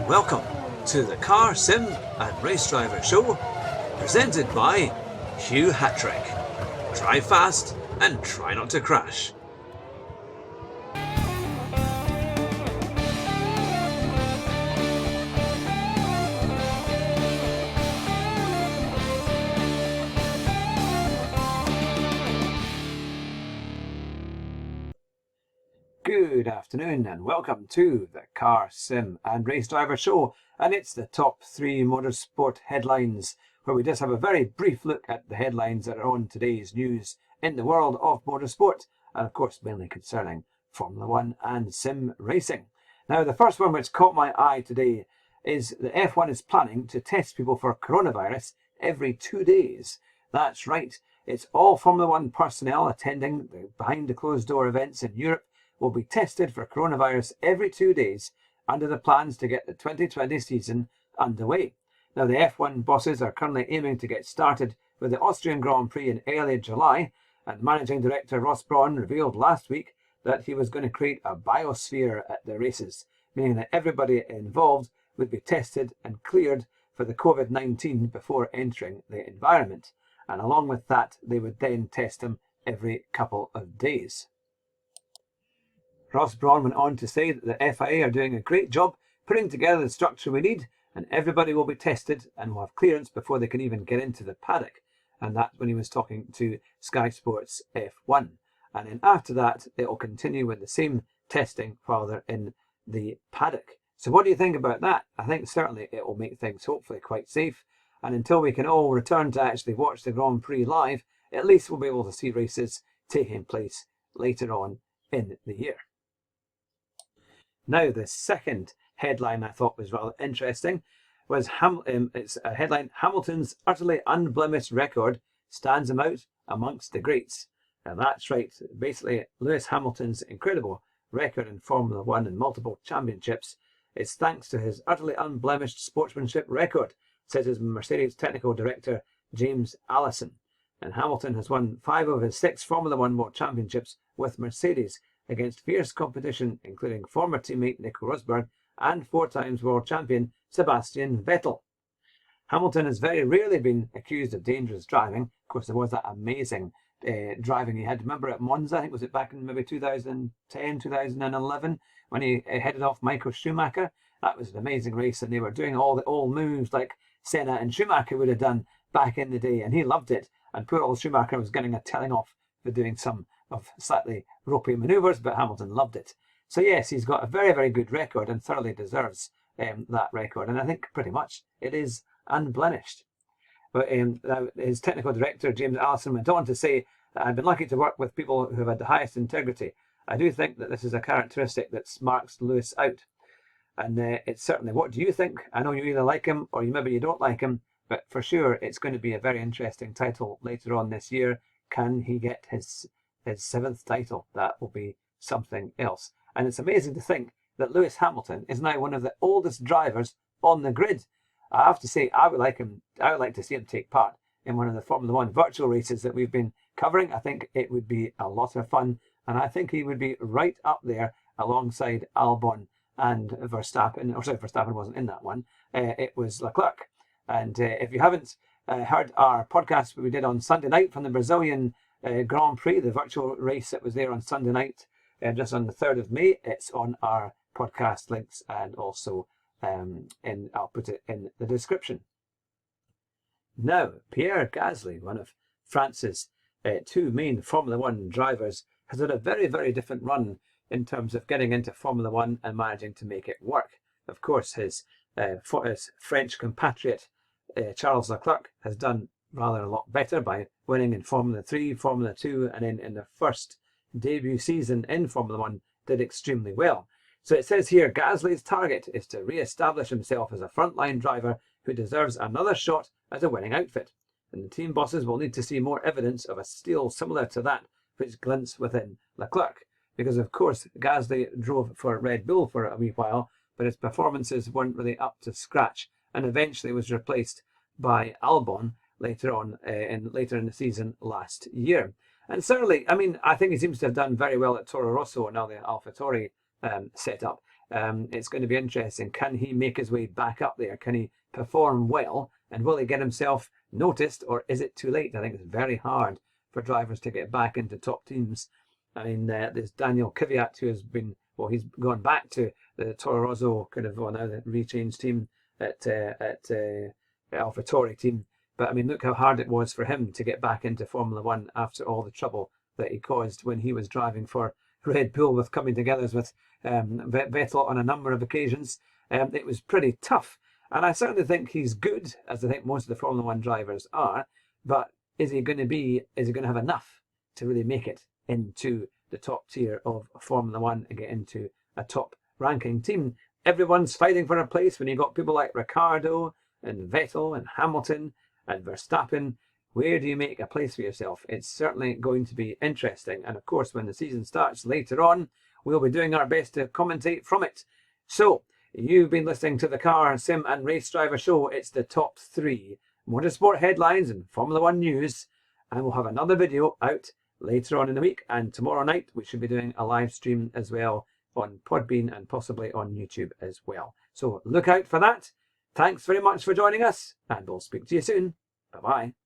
Welcome to the Car Sim and Race Driver Show, presented by Hugh Hattrick. Drive fast and try not to crash. Good afternoon and welcome to the Car Sim and Race Driver Show, and it's the top 3 motorsport headlines, where we just have a very brief look at the headlines that are on today's news in the world of motorsport, and of course mainly concerning Formula 1 and sim racing. Now, the first one which caught my eye today is that F1 is planning to test people for coronavirus every 2 days. That's right, it's all Formula 1 personnel attending the behind the closed door events in Europe will be tested for coronavirus every 2 days under the plans to get the 2020 season underway. Now, the F1 bosses are currently aiming to get started with the Austrian Grand Prix in early July, and Managing Director Brawn revealed last week that he was going to create a biosphere at the races, meaning that everybody involved would be tested and cleared for the COVID-19 before entering the environment, and along with that they would then test them every couple of days. Brawn went on to say that the FIA are doing a great job putting together the structure we need, and everybody will be tested and will have clearance before they can even get into the paddock. And that's when he was talking to Sky Sports F1. And then after that, it will continue with the same testing while they're in the paddock. So what do you think about that? I think certainly it will make things hopefully quite safe. And until we can all return to actually watch the Grand Prix live, at least we'll be able to see races taking place later on in the year. Now, the second headline I thought was rather interesting was it's a headline: Hamilton's utterly unblemished record stands him out amongst the greats. And that's right, basically Lewis Hamilton's incredible record in Formula 1 and multiple championships is thanks to his utterly unblemished sportsmanship record, says his Mercedes technical director James Allison. And Hamilton has won 5 of his 6 Formula 1 World Championships with Mercedes, against fierce competition including former teammate Nico Rosberg and 4 times world champion Sebastian Vettel. Hamilton has very rarely been accused of dangerous driving. Of course, there was that amazing driving he had. Remember at Monza, I think was it back in maybe 2010, 2011, when he headed off Michael Schumacher? That was an amazing race, and they were doing all the old moves like Senna and Schumacher would have done back in the day, and he loved it. And poor old Schumacher was getting a telling off for doing some of slightly ropey manoeuvres, but Hamilton loved it. So yes, he's got a very, very good record and thoroughly deserves that record, and I think pretty much it is unblemished. But his technical director James Allison went on to say that I've been lucky to work with people who have had the highest integrity. I do think that this is a characteristic that marks Lewis out, and it's certainly. What do you think? I know you either like him or maybe you don't like him, but for sure it's going to be a very interesting title later on this year. Can he get his 7th title? That will be something else. And it's amazing to think that Lewis Hamilton is now one of the oldest drivers on the grid. I have to say, I would like to see him take part in one of the Formula 1 virtual races that we've been covering. I think it would be a lot of fun, and I think he would be right up there alongside Albon and Verstappen. Or sorry, Verstappen wasn't in that one. It was Leclerc. And if you haven't heard our podcast we did on Sunday night from the Brazilian Grand Prix, the virtual race that was there on Sunday night, just on the 3rd of May, it's on our podcast links, and also I'll put it in the description. Now, Pierre Gasly, one of France's 2 main Formula 1 drivers, has had a very, very different run in terms of getting into Formula 1 and managing to make it work. Of course, his French compatriot Charles Leclerc has done rather a lot better by winning in Formula 3, Formula 2, and in their first debut season in Formula 1 did extremely well. So it says here, Gasly's target is to re-establish himself as a frontline driver who deserves another shot at a winning outfit. And the team bosses will need to see more evidence of a steel similar to that which glints within Leclerc. Because of course Gasly drove for Red Bull for a wee while, but his performances weren't really up to scratch, and eventually was replaced by Albon later in the season last year. And certainly, I mean, I think he seems to have done very well at Toro Rosso and now the AlphaTauri setup. It's going to be interesting. Can he make his way back up there? Can he perform well? And will he get himself noticed, or is it too late? I think it's very hard for drivers to get back into top teams. I mean, there's Daniel Kvyat, who has been, well, he's gone back to the Toro Rosso kind of, well, now the rechanged team at AlphaTauri team. But I mean, look how hard it was for him to get back into Formula One after all the trouble that he caused when he was driving for Red Bull, with coming together with Vettel on a number of occasions. It was pretty tough. And I certainly think he's good, as I think most of the Formula One drivers are. But is he going to have enough to really make it into the top tier of Formula One and get into a top ranking team? Everyone's fighting for a place when you've got people like Ricciardo and Vettel and Hamilton and Verstappen. Where do you make a place for yourself? It's certainly going to be interesting. And of course, when the season starts later on, we'll be doing our best to commentate from it. So, you've been listening to the Car, Sim and Race Driver Show. It's the top 3 motorsport headlines and Formula One news. And we'll have another video out later on in the week. And tomorrow night, we should be doing a live stream as well on Podbean and possibly on YouTube as well. So look out for that. Thanks very much for joining us, and we'll speak to you soon. Bye-bye.